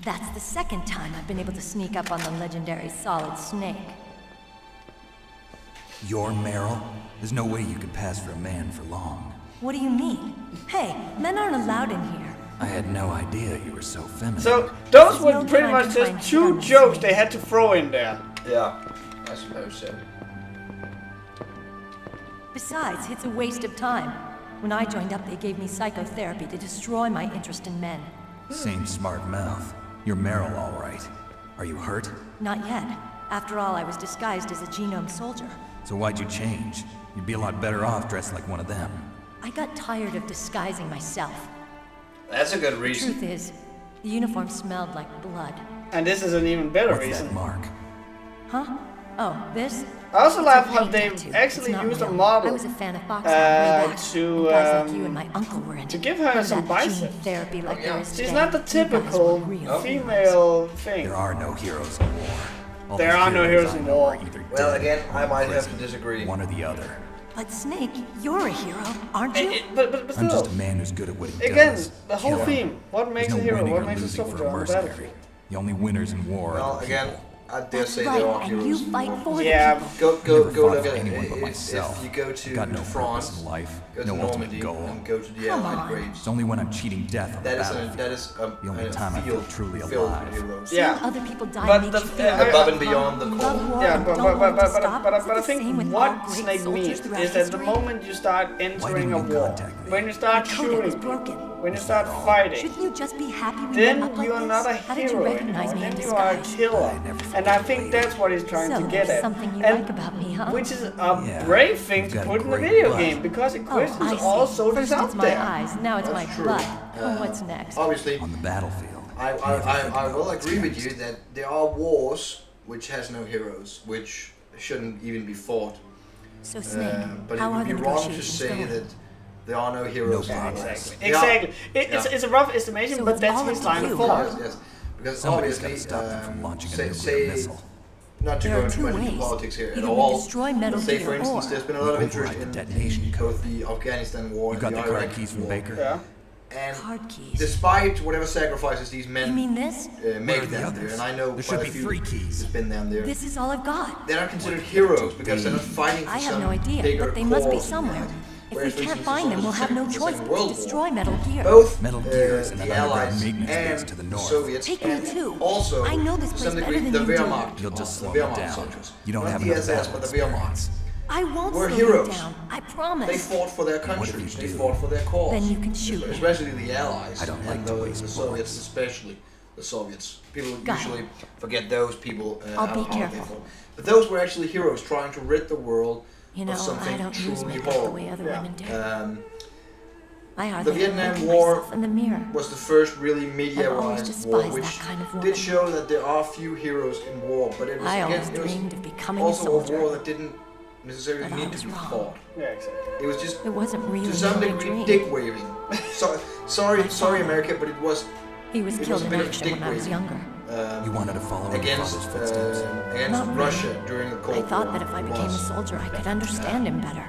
That's the second time I've been able to sneak up on the legendary Solid Snake. You're Meryl? There's no way you could pass for a man for long. What do you mean? Hey, men aren't allowed in here. I had no idea you were so feminine. So, those were pretty much just two jokes they had to throw in there. Yeah, I suppose so. Besides, it's a waste of time. When I joined up, they gave me psychotherapy to destroy my interest in men. Same smart mouth. You're Meryl, all right. Are you hurt? Not yet. After all, I was disguised as a genome soldier. So why'd you change? You'd be a lot better off dressed like one of them. I got tired of disguising myself. That's a good The reason. truth is, the uniform smelled like blood. And this is an even better What's reason. that mark? Huh? Oh, this? I also It's love a how paint they tattoo. actually It's not used a real. model I was a fan of boxing way back. to, when guys like you and my uncle were in to it. give her None of some that gene biceps. therapy like there is She's today. not the You guys typical were real female thing. There are no heroes in war. All There the are no heroes I in know war. are either Well, dead again, or I in might have to prison. disagree. One or the other. But Snake, you're a hero, aren't you? But I'm just still, a man who's good at what he again, does. the whole Killing. theme. What makes There's a no hero? winning What or makes a losing for soldier on the mercenary. battlefield? The only winners in war Well, are the again, people. I dare That's say right, there are and heroes. you fight for Yeah. the people. Go Never look fought at for anyone but if myself. you go I've got to no France, purpose in life, go to no ultimate Normandy, goal. and go to the Come Allied on. graves. It's only when I'm cheating death on the That battlefield. is The only a time I feel field truly filled alive. with heroes. Yeah. Seeing other people die But makes the- you feel above and beyond the You call. love war Yeah, and but, don't but, want it but, to stop. but, Is but I it the same think with all what great Snake soldiers means throughout is that the history? moment you start entering a didn't you war, contact me? when you start My code was shooting, broken. when you start fighting, Shouldn't you just be happy we then met up like you are this? not a How did you hero recognize anymore. me in Then you are a disguise? killer. I never And I forget think the that's what he's trying So to get there's at. something you And like about me, huh? which is a Yeah, brave thing you've to got put in a great video blood. game because it Oh, questions I see. all soldiers First out it's my there. eyes, now it's That's my true. butt. What's next? Obviously, On the battlefield. I will agree with you that there are wars which has no heroes, which shouldn't even be fought. So Snake, But how it are would the be wrong to negotiations say going? that there are no heroes. No in progress. wars. Exactly. Yeah. Exactly. Yeah. It's a rough estimation, So but it's that's all his up to line you, of huh? thought. Yes, yes. Because Somebody's obviously, got to stop them from launching a say, nuclear missile. not to There go are into two much into ways. politics here at Either we all. destroy Metal Say, Gear for instance, or- there's been a lot of We interest override in the detonation both code. the Afghanistan war You got and the the card Iraq keys from war. Baker? Yeah. And Card keys. despite whatever sacrifices these You men mean this? Where make are the down there, others? and I know There quite should a be few 3 keys. that's been down there. This is all I've got. They're not considered heroes because they're not fighting for I have some no idea, bigger but they must be cause. somewhere. If we Whereas, for can't instance, find them, we'll have no the choice Second but World to War, destroy Metal Gear. Both Metal Gear is in an the underground Allies maintenance base and to the the north. Soviets, Take me and too. also I know this to place some better degree than the you do. Wehrmacht. You'll just the slow it Wehrmacht down. soldiers. You don't Not have the enough SS, battle but the experience. Wehrmacht. I won't We're slow heroes. you down. I They promise. fought for their what if countries. you They do? fought for their cause. Then you can shoot me. Especially the Allies. I don't like and to the waste Soviets, bullets. especially the Soviets. People Got it. usually forget those people. I'll how be hard they careful. fought. But those were actually heroes trying to rid the world You know, of something I don't use truly makeup the horrible. way other Yeah. women do. I The hardly ever Vietnam look at War myself in the mirror. was the first really I've always media-wise war, despised which that kind of woman. did show that there are few heroes in war, but it was I again, always it was dreamed of becoming a also a soldier. war that didn't necessarily But I need was to be wrong. fought. Yeah, exactly. It was just It wasn't really to some my degree dream. dick waving. Sorry, America, but it was He was it killed was a in bit of action when I was dick-waving. younger. You wanted to follow in your against father's footsteps. against Not Russia really. during the Cold I War. thought that if I became a was. soldier, I could understand him better.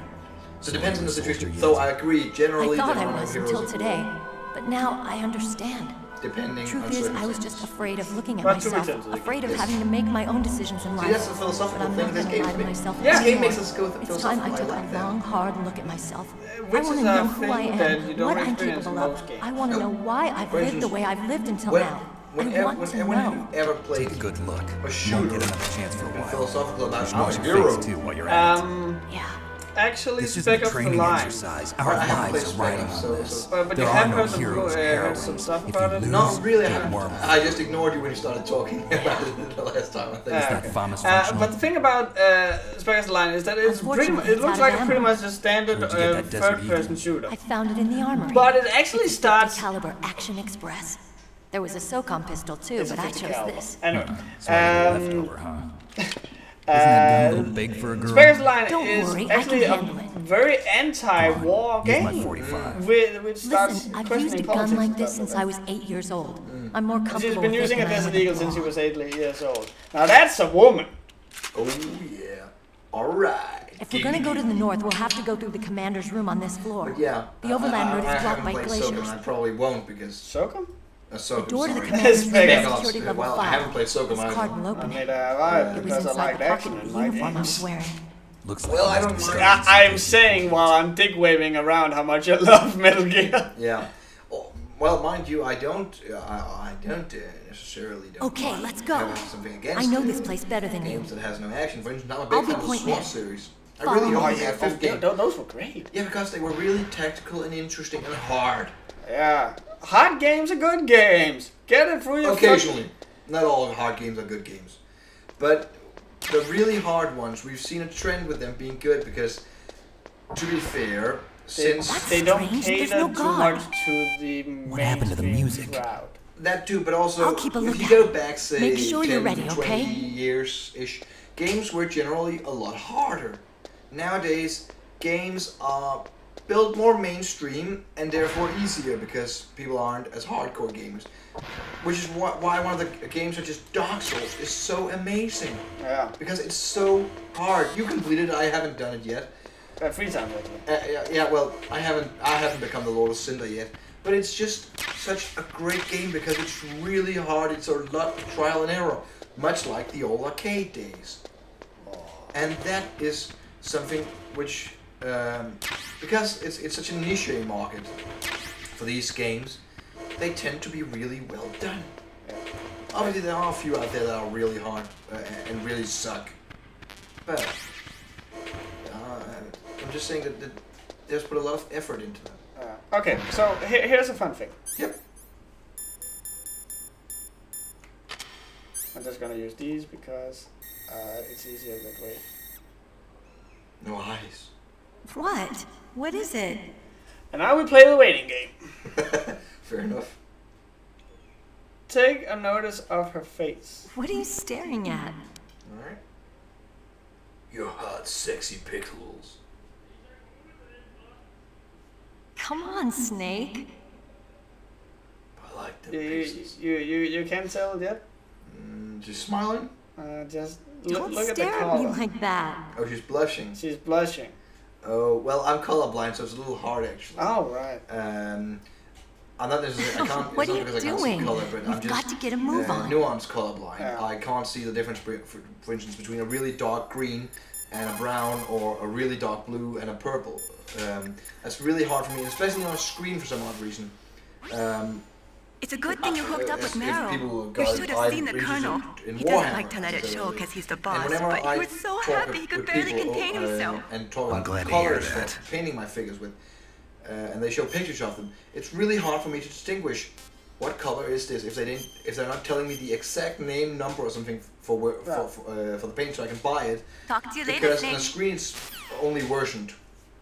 So it depends on the situation. Soldier, Though yes. I agree, generally I thought there I are no was heroes until in today, war, but now I understand. depending Truth on is, I was circumstances. just afraid of looking at But to myself, return to the afraid of yes. having to make my own decisions in life. See, that's the philosophical But I'm thing not this gonna game lie to makes. myself This game anymore. makes us go It's time I philosophical. took I like a that. long, hard look at myself. Which I want is to a know who I thing that you am, don't what I'm experience in capable of. most games. I want to know why I've For lived the instance, way I've lived until When, now. I whenever, want to when know. you ever played Take a good look. a You won't shooter, get another chance for a been while. philosophical about You should our wash your hero. face too while you're at it. Yeah. Actually, This isn't spec a of the training line. exercise. Our I haven't lives played are Spec riding Ops, on so- this. But There you are have no heard some heroes, some heroines. stuff If about you it? lose, No, really, I get haven't. worm. I just ignored you when you started talking about it the last time. I think. that okay. famous functional? But the thing about Spec of the line is that it's pretty. Unfortunately, It looks it's like out of pretty ammo. much a standard Where'd you get that Desert third-person Eagle? shooter. I found it in the armory. But it actually It's a starts. caliber Action Express. There was a SOCOM pistol too, It's a but I 50 chose caliber. this. Anyway, So leftover, huh? Isn't that gun a little big for a girl? Spec of the line Don't is worry, I actually can a handle it. very anti-war Use my game. 45. Which starts Listen, I've questioning used a politics gun like and this stuff since like I was 8 years old. I'm more that. comfortable She's been with using it a than I am Desert with Eagle a since she ball. was 8 years old. Now that's a woman. Oh yeah. All right. If we're gonna go to the north, we'll have to go through the commander's room on this floor. But yeah, The overland route I is blocked haven't by played glaciers. SOCOM, and I probably won't because SOCOM? So The door to the sorry. commander's room Vegas. is security level Well, 5. I haven't played Socom This either. card will open I it. made a right It was because I inside like the action pocket of in the my uniform I was games. wearing. Looks like Well, he I must don't have mind. started I'm saying while I'm dick waving around how much I love Metal Gear. Yeah. Oh, well, mind you, I don't necessarily don't. Okay, mind let's go. having something against I know it. this place better than you. Games that has no action. For instance, I'm a I'll big be fan of the point SWAT man. series. I Follow really me. are. Yeah, fifth game. Those were great. Yeah, because they were really tactical and interesting and hard. Yeah. Hard games are good games. Get it through your Occasionally. Not all hard games are good games. But the really hard ones, we've seen a trend with them being good because, to be fair, since They don't Strange, there's cater no too guard. much to the What happened to the mainstream music? crowd. that too, but also I'll keep a if you lookout. go back, say, Make sure 10 you're ready, to 20 okay? years-ish, games were generally a lot harder. Nowadays, games are built more mainstream and therefore easier because people aren't as hardcore gamers. Which is why one of the games such as Dark Souls is so amazing. Yeah. Because it's so hard. You completed it, I haven't done it yet. 3 times actually. Yeah, well, I haven't become the Lord of Cinder yet, but it's just such a great game because it's really hard. It's a lot of trial and error, much like the old arcade days. And that is something which, because it's such a niche market for these games, they tend to be really well done. Obviously, there are a few out there that are really hard and really suck, but. I'm just saying that there's put a lot of effort into them. Okay, so here's a fun thing. Yep. I'm just gonna use these because it's easier that way. No eyes. What? What is it? And now we play the waiting game. Fair enough. Take a notice of her face. What are you staring at? Alright. Your hot, sexy pixels. Come on, Snake. I like them You pixels. you can't tell it yet. She's smiling. Just Don't look at the stare at color. me like that. Oh, she's blushing. She's blushing. Oh, well, I'm colorblind, so it's a little hard actually. Oh right. I'm not necessarily. I can't. What it's are not you because I can't doing? see color, but I'm You've just got to get a move on. nuanced colorblind. Yeah. I can't see the difference, for instance, between a really dark green and a brown, or a really dark blue and a purple. That's really hard for me, especially on a screen for some odd reason. It's a good thing you hooked up with If Meryl. people You got should have seen the interested Colonel. in He doesn't Warhammer, like to let it show necessarily. because he's the And boss, whenever but I he was so talk happy he could with barely people, contain himself. And talk I'm about glad to hear colors that. for painting my figures with, and they show pictures of them. It's really hard for me to distinguish what color is this if they're not telling me the exact name, number, or something for the paint, so I can buy it. Talk to you later, Because on the Snake. screen it's only versioned,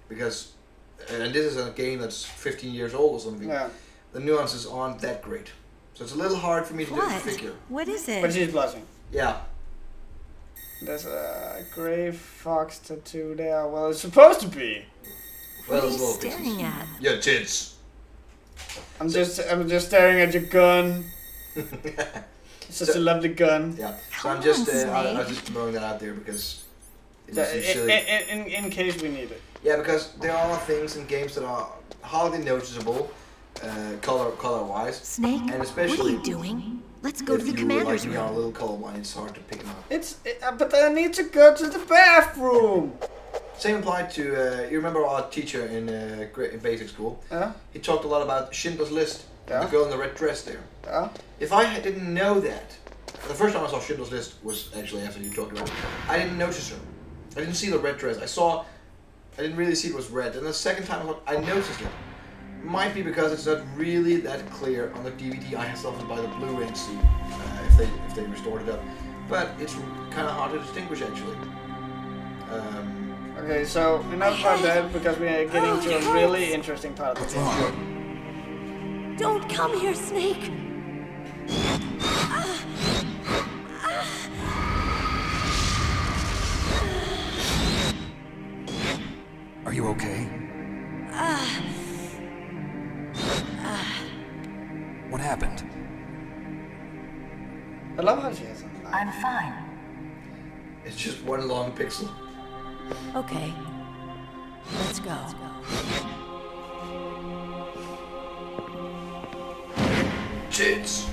because and this is a game that's 15 years old or something. Yeah. The nuances aren't that great, so it's a little hard for me to What? figure. What is But it? she's blushing. Yeah. There's a gray fox tattoo there. Well, it's supposed to be. Well, What are there's you little staring pixels. at? Your tits. I'm just staring at your gun. It's such a lovely gun. Yeah. So Come I'm just on, I was Snake. just throwing that out there because it Yeah, seems silly. in case we need it. Yeah, because there are things in games that are hardly noticeable, color-wise, Snake, and what are especially you doing? Let's go to if the you commander's like me are a room. little colorblind, it's hard to pick them up. But I need to go to the bathroom. Same applied to you remember our teacher in basic school? Yeah. He talked a lot about Schindler's List, Yeah. the girl in the red dress there. Yeah. If I didn't know that, the first time I saw Schindler's List was actually after you talked about it. I didn't notice her. I didn't see the red dress. I didn't really see it was red. And the second time I noticed it. Might be because it's not really that clear on the DVD. I still have to buy the Blu-ray and see if they restored it up. But it's kind of hard to distinguish actually. Okay, so enough about that because we are getting to a really interesting part of the game. Don't come here, Snake! Are you okay? What happened? I love how she has a knife. I'm fine. It's just one long pixel. Okay. Let's go. Tits.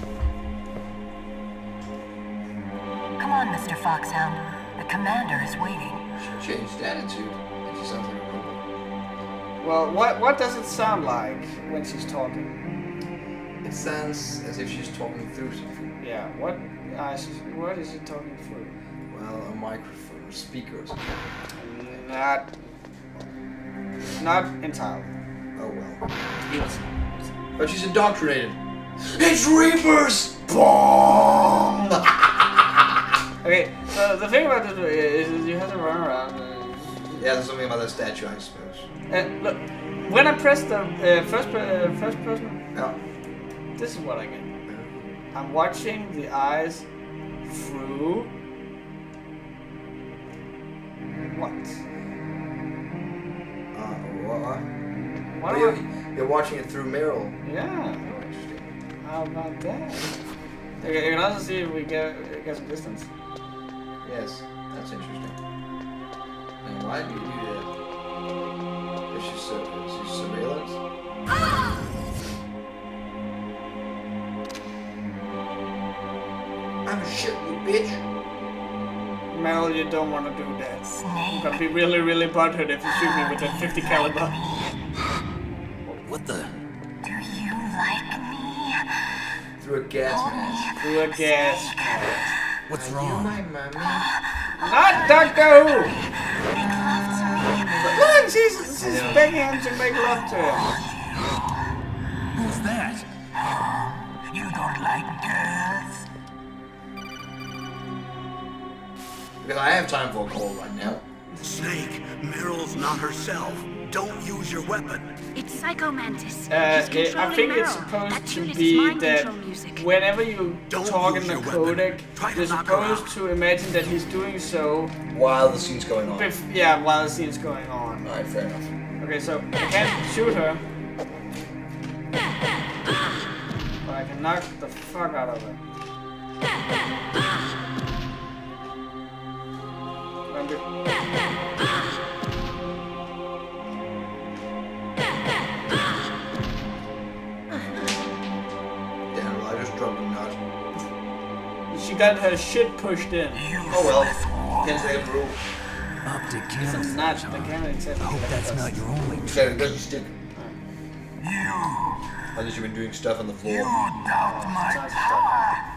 Come on, Mr. Foxhound. The commander is waiting. She changed attitude, and she sounds like a robot. Well, what does it sound like when she's talking? It sounds as if she's talking through something. Yeah, what is she talking through? Well, a microphone or speaker or something. Not entirely. Oh well. Yes. But she's indoctrinated. It's Reapers! Boom! Okay, so the thing about this is you have to run around. Yeah, there's something about that statue, I suppose. Look, when I press the first person, Yeah. this is what I get. I'm watching the eyes through what? What? What? You're watching it through Meryl. Yeah. Oh, interesting. How about that? Okay, you can also see if we get some distance. Yes, that's interesting. And why do you do that? Is she surveillance? I'm a shit, you bitch. Mel, you don't want to do that. I'm Snake. gonna be really, really butthurt if you shoot me with that 50 caliber. What the? Do you like me? Through a gas mask. Through a gas mask. What's You wrong? my mommy. Not Doctor Who! Look, she's begging him to make love to him. Who's that? You don't like girls? Because I have time for a call right now. Snake, Meryl's not herself. Don't use your weapon. It's Psycho Mantis. I think it's supposed to be that whenever you Don't talk in use the your weapon. codec, Try to you're knock her supposed out. to imagine that he's doing so, While the scene's going on. yeah, while the scene's going on. Alright, fair enough. Okay, so I can't shoot her, but I can knock the fuck out of her. Damn, well, I just dropped a nut. She got her shit pushed in. Oh well. Can't say a rule. Optic It's cameras. not the camera accepts. I hope that's not your only trick. Okay, it doesn't stick. You Unless you've been doing stuff on the floor. doubt my power.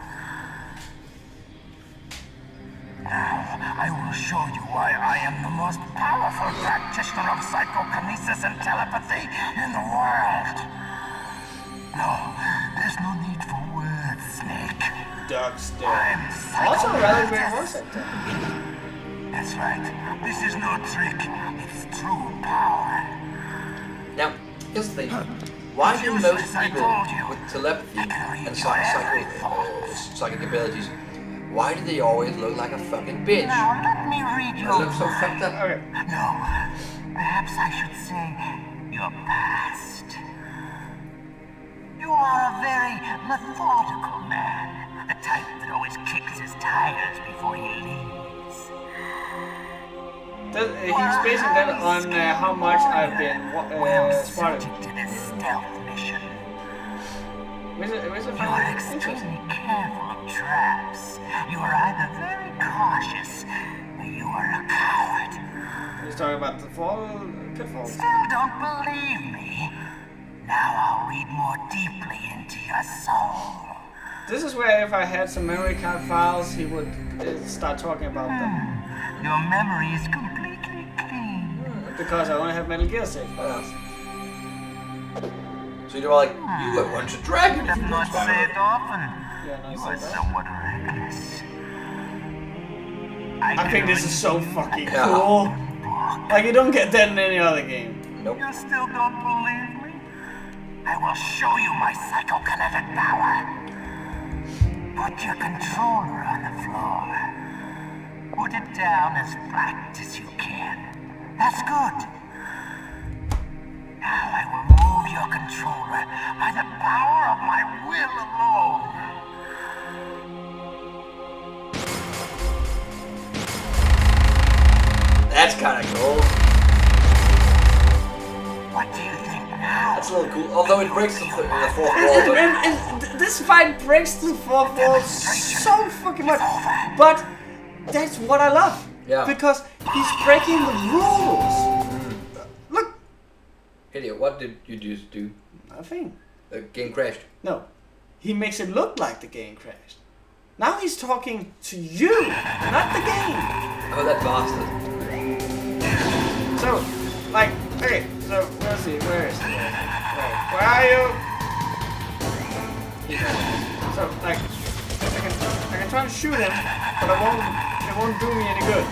Now, I will show you why I am the most powerful practitioner of psychokinesis and telepathy in the world. No, there's no need for words, Snake. Duck still. I'm Also, a rather Psycho great Mantis. voice actor. That's right. This is no trick. It's true power. Now, here's the thing. Why do most Useless, I people told you. with telepathy I can read and your every thought. psychic abilities, why do they always look like a fucking bitch? Now let me read They your look so fucked up. Okay. No, perhaps I should say your past. You are a very methodical man, the type that always kicks his tires before he leaves. He's basing that on how much I've been spotted. Subject to this stealth mission. Where's You are it extremely careful of traps. You are either very cautious or you are a coward. He's talking about the pitfalls. Still don't believe me? Now I'll read more deeply into your soul. This is where if I had some memory card files, he would start talking about them. Your memory is completely clean. Because I only have Metal Gear save files. So you're like, you were once a dragon. Have not saved often. Yeah, no, You so are that. somewhat reckless. I think this is so fucking Yeah. cool. Like, you don't get that in any other game. Nope. You still don't believe me? I will show you my psychokinetic power. Put your controller on the floor. Put it down as flat as you can. That's good. Now I will move your controller by the power of my will alone. That's kind of cool. What do you think now? That's a little cool. Although it breaks the fourth wall. But This fight breaks the fourth wall so fucking much. But that's what I love. Yeah. Because he's breaking the rules. Look. Idiot, what did you just do? Nothing. The game crashed. No. He makes it look like the game crashed. Now he's talking to you, not the game. Oh, that bastard. So, like, okay, so let's see, where is he? Where are you? So, like, I can try and shoot him, but it won't do me any good.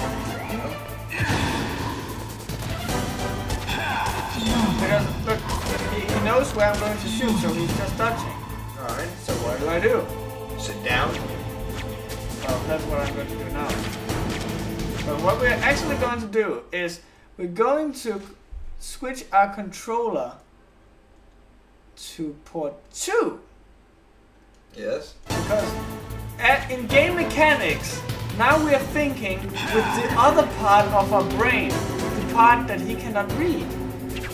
Because, look, he knows where I'm going to shoot, so he's just dodging. Alright, so what do? Sit down. Well, that's what I'm going to do now. But what we're actually going to do is we're going to switch our controller to port 2. Yes. Because in game mechanics, now we are thinking with the other part of our brain, the part that he cannot read.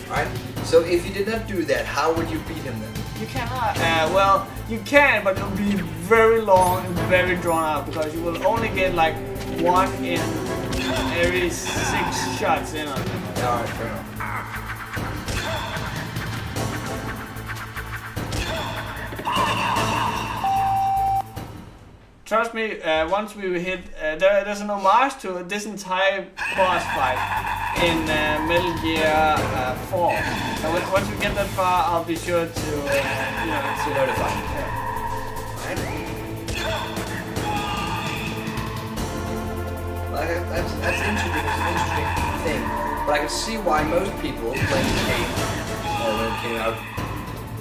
Right. So if you did not do that, how would you beat him then? You cannot. Well, you can, but it'll be very long and very drawn out because you will only get like 1 in every 6 shots in on him. Alright, fair enough. Trust me, once we hit, there's an homage to this entire boss fight in Metal Gear 4. And once we get that far, I'll be sure to, notify. That's interesting. It's an interesting thing. But I can see why most people playing the game when it came out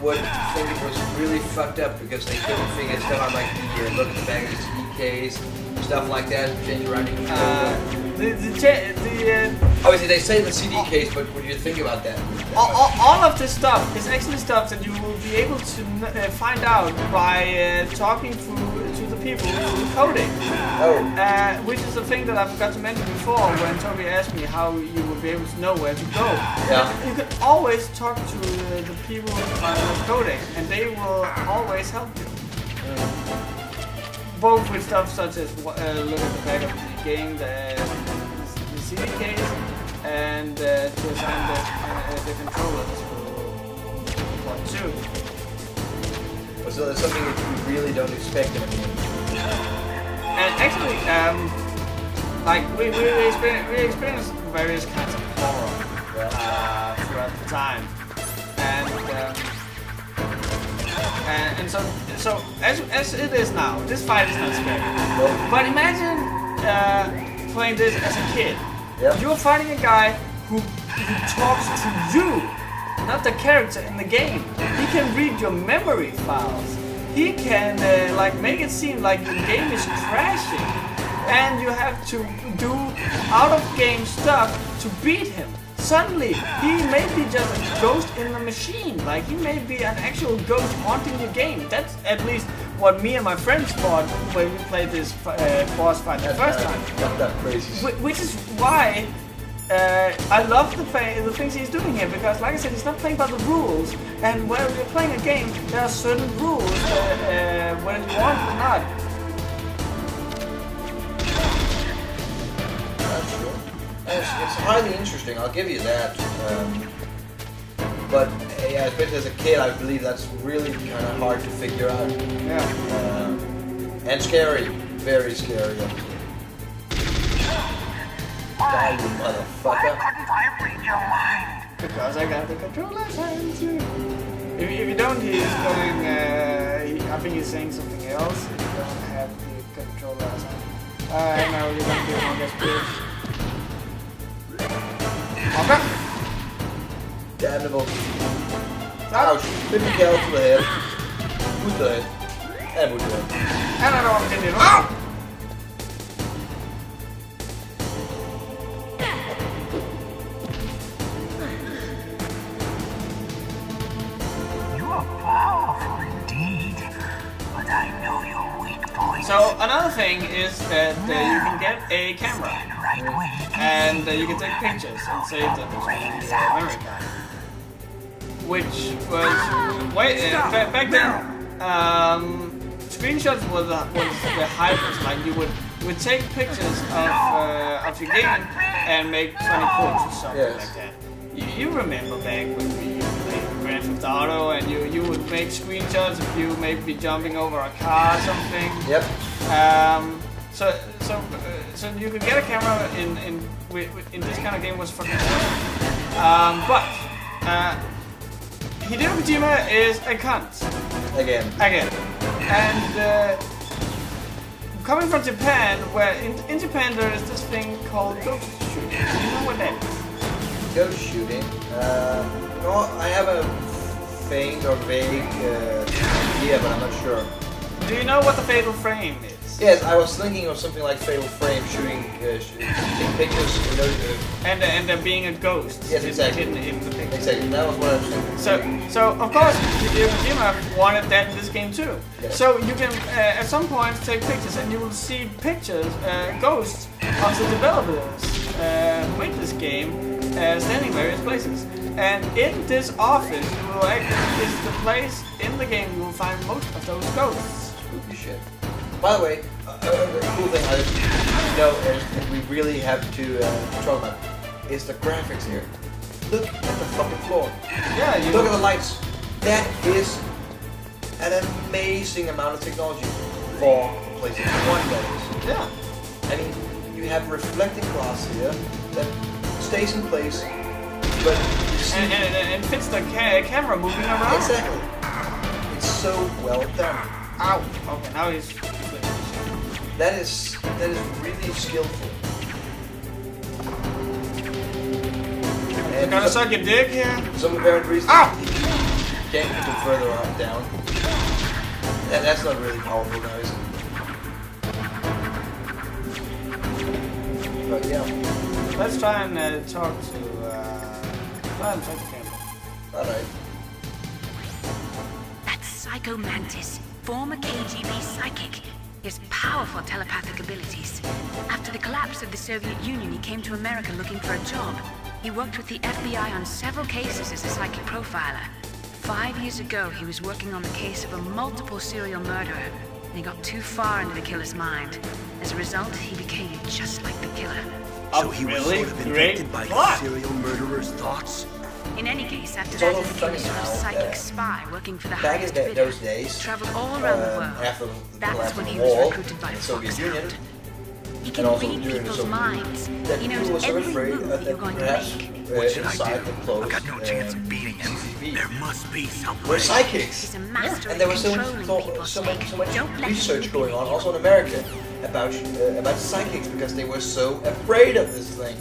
would think it was really fucked up because they couldn't figure stuff out like the look at the back of the CD case, stuff like that, change around your obviously they say the CD case, but what do you think about that? All of this stuff is actually stuff that you will be able to find out by talking to the people who are coding. Oh. Which is a thing that I forgot to mention before when Toby asked me how you would be able to know where to go. Yeah. You can always talk to the people who are coding, and they will always help you. Both with stuff such as look at the back of the game, the CD case, and to assign the controllers to port 2. So there's something that you really don't expect in a game. And actually, like we experienced various kinds of horror throughout the time, and so as it is now, this fight is not scary. Nope. But imagine playing this as a kid. Yep. You're fighting a guy who talks to you, not the character in the game. He can read your memory files. He can like make it seem like the game is crashing, and you have to do out-of-game stuff to beat him. Suddenly, he may be just a ghost in the machine. Like, he may be an actual ghost haunting your game. That's at least what me and my friends thought when we played this boss fight the first time. That's crazy. Which is why I love the things he's doing here, because like I said, he's not playing by the rules, and when you're playing a game, there are certain rules whether you want or not. That's true. It's highly interesting, I'll give you that. But yeah, especially as a kid, I believe that's really kind of hard to figure out. Yeah. And scary. Very scary. Die, you motherfucker. Why couldn't I read your mind? Because I got the controller signs. If you don't, he's going. I think he's saying something else. If you don't have the controller sign. I know you're going to do Among Us, bitch. Okay. Damnable. Ouch. Hit the girl to the head. Who's the head? And who's the head? And I know I'm getting it. Ow! Powerful indeed, but I know your weak point. So another thing is that you can get a camera, Right way. and you can take pictures and save them to the memory card. which was back then. Screenshots was the hype. Like you would take pictures of your game and make funny quotes or something like that. You remember back when we played Grand Theft Auto and you would make screenshots of you maybe jumping over a car or something. Yep. So you could get a camera in this kind of game was fucking awesome. But Hideo Kojima is a cunt. Again. And coming from Japan, where in Japan there is this thing called ghost shooting. Do you know what that is? Ghost shooting? No, I have a faint or vague idea, but I'm not sure. Do you know what the Fatal Frame is? Yes, I was thinking of something like Fatal Frame, shooting pictures, and there being a ghost. Yes, exactly. In the picture. Exactly, that was what I was thinking. So of course, Hideo Kojima wanted that in this game too. Yes. So you can at some point take pictures, and you will see pictures, ghosts of the developers who made this game, standing various places. And in this office, you will is the place in the game you will find most of those ghosts. Spooky shit. By the way, the cool thing I know and we really have to talk about is the graphics here. Look at the fucking floor. Yeah, look at the lights. That is an amazing amount of technology for PlayStation 1, that is. Yeah. I mean, you have reflecting glass here that stays in place, but you see and fits the camera moving around. Exactly. It's so well done. Ow. Okay, now he's. That is really skillful. You're gonna suck your dick here? For some apparent reason, can't get it further on down. And that's not really powerful now, is it? But yeah. Let's try and talk to camera. Alright. That's Psycho Mantis, former KGB psychic. He has powerful telepathic abilities. After the collapse of the Soviet Union, he came to America looking for a job. He worked with the FBI on several cases as a psychic profiler. 5 years ago, he was working on the case of a multiple serial murderer, and he got too far into the killer's mind. As a result, he became just like the killer. So he was sort of infected by the serial murderer's thoughts? In any case, after that, he became a sort of psychic spy working for the highest bidder. Back in those days, traveled all around the world. After That's when he was recruited by the Soviet Union. He can read people's minds. He knows every move that you're going to make. What should I do? I've got no chance of beating him. There must be some way. We're psychics. He's a master and there was so much research going on, also in America, about psychics because they were so afraid of this thing.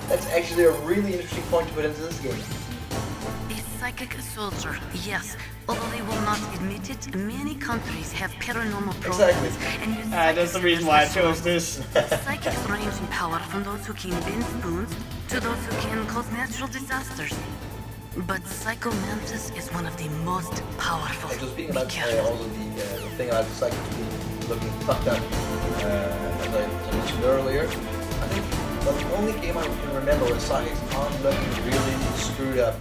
That's actually a really interesting point to put into this game. A psychic soldier, yes. Although they will not admit it, many countries have paranormal programs. Exactly. And that's the reason why I chose this. Psychics range in power from those who can bend spoons to those who can cause natural disasters. But Psycho Mantis is one of the most powerful. I was speaking about also the thing about the psychics looking fucked up, as I mentioned earlier. I think the only game I can remember where psychics aren't looking really screwed up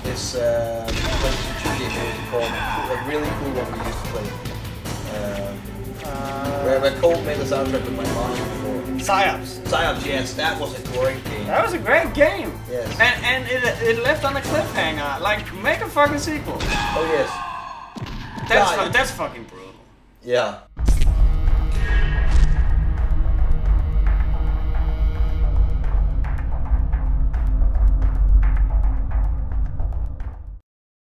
is PlayStation 2 game, what was it called? A really cool one we used to play. Where Colt made the soundtrack with my mom before. Psyops. Psyops, yes, that was a great game. That was a great game. Yes. And it left on a cliffhanger. Like, make a fucking sequel. Oh yes. That's fucking brutal. Yeah.